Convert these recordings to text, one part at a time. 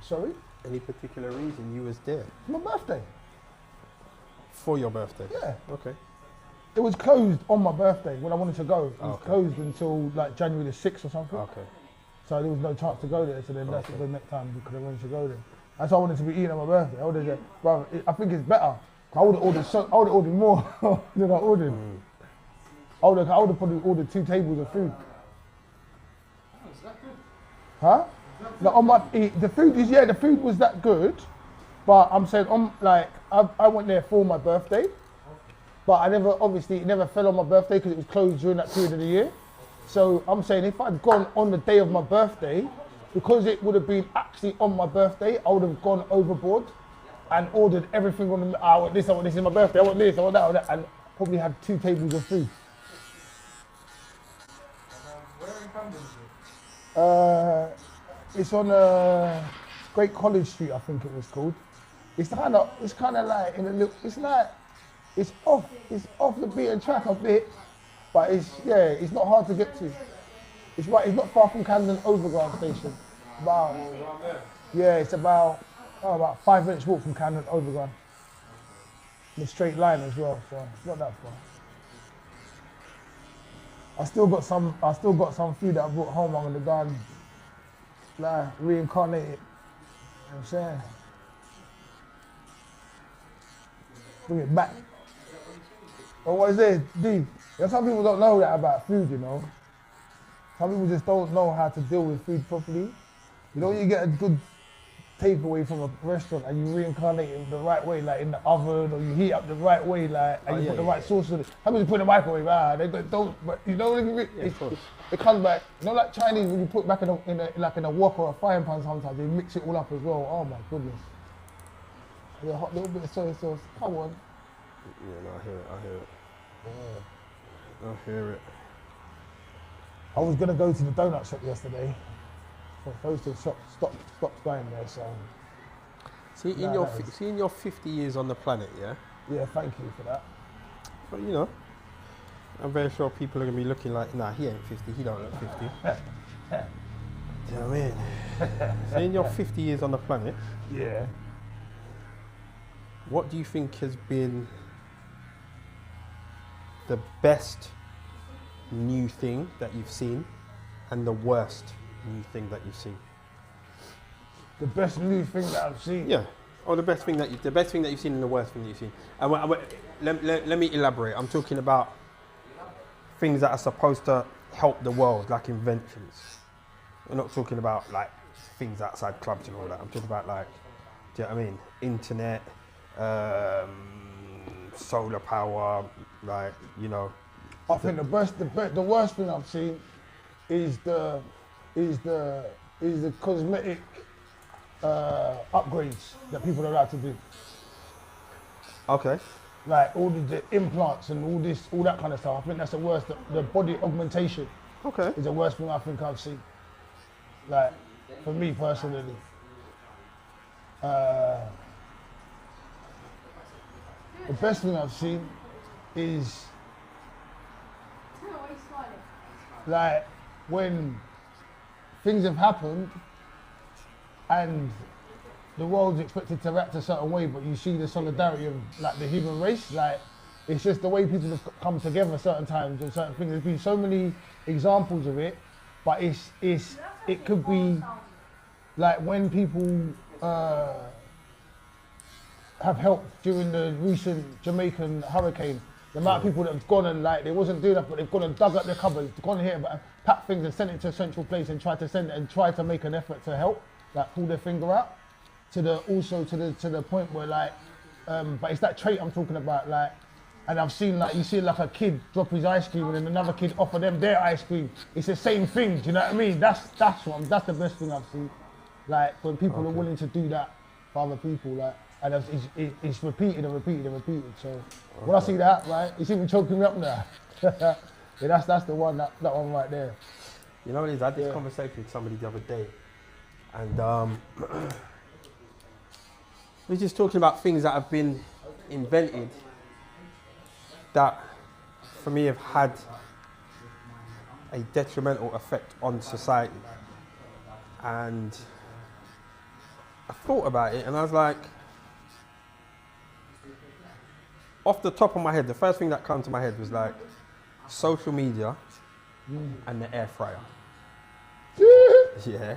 Sorry? Any particular reason you was there? My birthday. For your birthday? Yeah. Okay. It was closed on my birthday when I wanted to go. It was Okay. closed until like January the 6th or something. Okay. So there was no chance to go there. So then that's the next time we could arrange to go there. That's why I wanted to be eating on my birthday. I would have said, brother, I think it's better. I would have ordered more than I ordered. I would have probably ordered 2 tables of food. Is that good? Huh? No, on my the food was that good, but I'm saying I went there for my birthday, but it never fell on my birthday because it was closed during that period of the year. So I'm saying if I'd gone on the day of my birthday, because it would have been actually on my birthday, I would have gone overboard and ordered everything on the. I want this is my birthday. I want this, I want that, and probably had 2 tables of food. Where in Camden is it? It's on Great College Street, I think it was called. It's kind of like in a little. It's off the beaten track a bit, but it's not hard to get to. It's not far from Camden Overground Station. It's about 5 minutes walk from Camden Overground. In a straight line as well, so it's not that far. I still got some food that I brought home. I'm gonna go and reincarnate it. You know what I'm saying? Bring it back. But what is this? Dude, some people don't know that about food, you know. Some people just don't know how to deal with food properly. You know, you get a good takeaway from a restaurant and you reincarnate it the right way, like in the oven, or you heat up the right way, like, and you put the right sauce in it. Some people put in the microwave, they don't, but you know, it comes back. You know, like Chinese, when you put it back in a wok or a frying pan sometimes, they mix it all up as well. Oh my goodness. A hot little bit of soy sauce, come on. Yeah, no, I hear it. I was gonna go to the donut shop yesterday. Those two shops stopped going there, so. In your 50 years on the planet, yeah? Yeah, thank you for that. But you know, I'm very sure people are gonna be looking like, nah, he ain't 50, he don't look 50. Do you know what I mean? So in your 50 years on the planet, Yeah. what do you think has been the best new thing that you've seen and the worst new thing that you've seen? The best new thing that I've seen. Yeah, or the best thing that you've seen and the worst thing that you've seen. And let me elaborate. I'm talking about things that are supposed to help the world, like inventions. We're not talking about like things outside clubs and all that. I'm talking about like, do you know what I mean? Internet, solar power, like, you know. I think the worst thing I've seen is the cosmetic upgrades that people are allowed to do. Okay. Like all the implants and all that kind of stuff. I think that's the worst. The body augmentation Okay. is the worst thing I think I've seen. Like, for me personally. The best thing I've seen is like when things have happened and the world's expected to react a certain way, but you see the solidarity of like the human race. Like, it's just the way people have come together certain times and certain things. There's been so many examples of it, but it could be like when people have helped during the recent Jamaican hurricane. The amount of people that have gone and like, they wasn't doing that, but they've gone and dug up their cupboards, gone here, but packed things and sent it to a central place and tried to make an effort to help, like pull their finger out. To the point where like, but it's that trait I'm talking about, like, and I've seen like, you see like a kid drop his ice cream and then another kid offer them their ice cream. It's the same thing, do you know what I mean? That's the best thing I've seen. Like, when people are willing to do that for other people, like, and it's repeated and repeated and repeated. So when I see that, right, it's even choking me up now. Yeah, that's the one, that one right there. You know what it is? I had this conversation with somebody the other day, and we're just talking about things that have been invented that, for me, have had a detrimental effect on society. And I thought about it and I was like, off the top of my head, the first thing that came to my head was like social media and the air fryer. Yeah.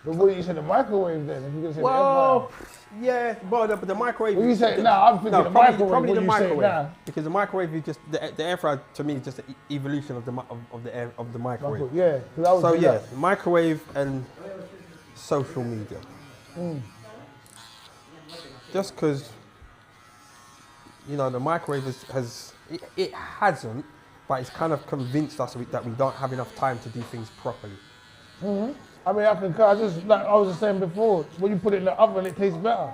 But what do you say, the microwave then? If you're gonna say Well, yeah, well, the microwave. when you say I'm thinking the microwave. Probably what the do you say microwave, now? because the microwave is just the air fryer to me is just an evolution of the microwave. Yeah. 'Cause I would So do yeah, that. microwave and social media. Just because, you know, the microwave it hasn't, but it's kind of convinced us that we don't have enough time to do things properly. I mean, I just like I was just saying before, when you put it in the oven, it tastes better.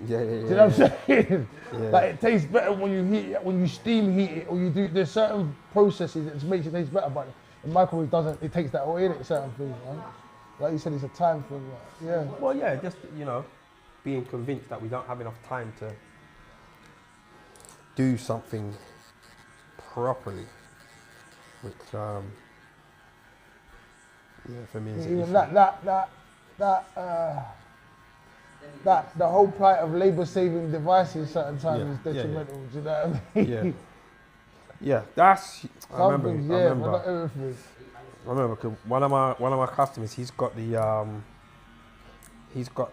Yeah. Do you know what I'm saying? Yeah. Like it tastes better when you heat it, when you steam heat it, or you do. There's certain processes that makes it taste better, but the microwave doesn't. It takes that away in it. Certain things, right? Like you said, it's a time thing. Right? Yeah. Well, yeah, just, you know, being convinced that we don't have enough time to do something properly, which, yeah, for me is an Even issue. that the whole plight of labour-saving devices certain times is Yeah, yeah. detrimental. Do you know what I mean? Yeah, yeah, that's. I Some remember. things, I yeah, remember. but not everything. I remember because one of my customers, he's got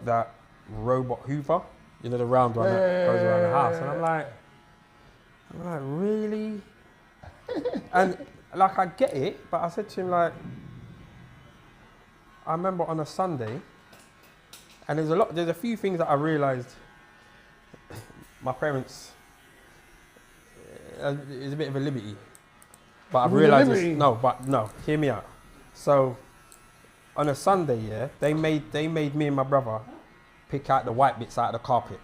that robot Hoover, you know, the round one that goes around the house, and I'm like, really? And like I get it, but I said to him like, I remember on a Sunday, and there's a few things that I realised my parents is a bit of a liberty. But I've realised hear me out. So on a Sunday, yeah, they made me and my brother pick out the white bits out of the carpet.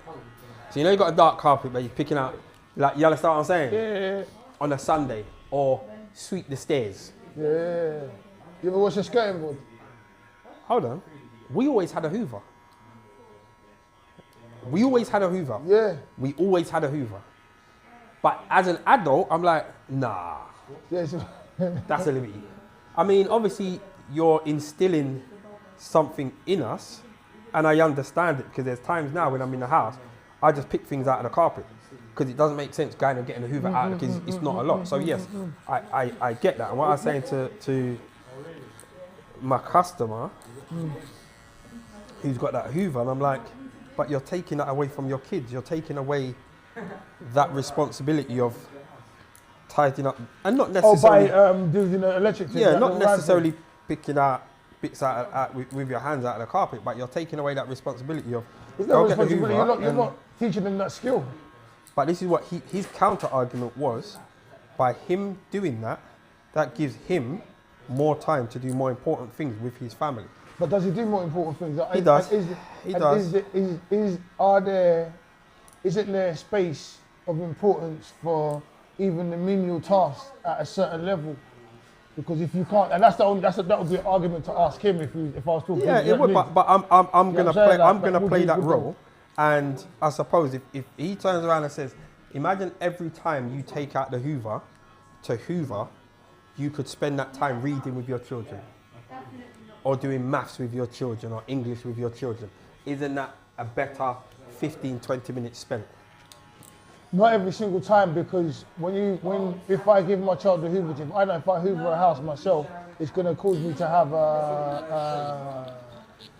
So you know you got a dark carpet, but you're picking out, like, you understand what I'm saying? Yeah. On a Sunday, or sweep the stairs. Yeah. You ever watch a skirting board? Hold on, we always had a Hoover. We always had a Hoover. Yeah. We always had a Hoover. But as an adult, I'm like, nah. Yes. That's a liberty. I mean, obviously, you're instilling something in us, and I understand it because there's times now when I'm in the house, I just pick things out of the carpet because it doesn't make sense going and getting a Hoover out because it's not a lot. So yes, I get that. And what I was saying to my customer who's got that Hoover, and I'm like, but you're taking that away from your kids. You're taking away that responsibility of tidying up, and not necessarily. Doing the electric thing. Yeah, like not the necessarily picking out bits out with your hands out of the carpet, but you're taking away that responsibility of It's go not get the responsibility. Hoover. You're not teaching them that skill. But this is what his counter argument was: by him doing that, that gives him more time to do more important things with his family. But does he do more important things? He does. He does. Isn't there space of importance for even the menial tasks at a certain level? Because if you can't, and that would be an argument to ask him if I was talking. Yeah, it would. But I'm gonna play. I'm gonna play that role. role. And I suppose if he turns around and says, imagine every time you take out the Hoover to Hoover, you could spend that time reading with your children, or doing maths with your children, or English with your children. Isn't that a better 15-20 minutes spent? Not every single time, because if I give my child the Hoover tip, I know if I Hoover a house myself, it's going to cause me to have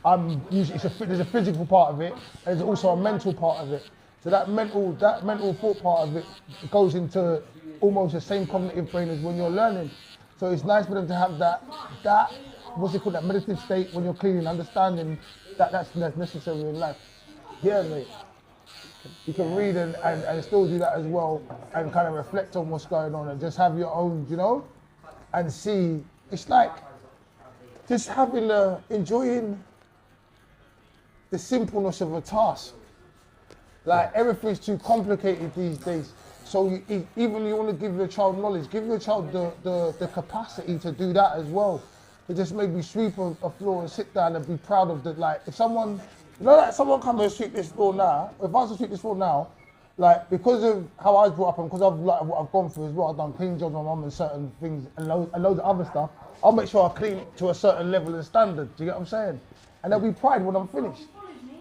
there's a physical part of it, and there's also a mental part of it. So that mental thought part of it goes into almost the same cognitive brain as when you're learning. So it's nice for them to have that what's it called, that meditative state when you're cleaning, understanding that that's necessary in life. Yeah, mate. You can read and still do that as well, and kind of reflect on what's going on and just have your own, and see. It's like just enjoying the simpleness of a task. Like everything's too complicated these days. So even you want to give your child knowledge, give your child the capacity to do that as well. To just maybe sweep a floor and sit down and be proud of if someone, someone come and sweep this floor now, if I was to sweep this floor now, because of how I was brought up and because of what I've gone through as well, I've done clean jobs with my mum and certain things and loads of other stuff, I'll make sure I clean to a certain level and standard. Do you get what I'm saying? and there'll be pride when I'm finished.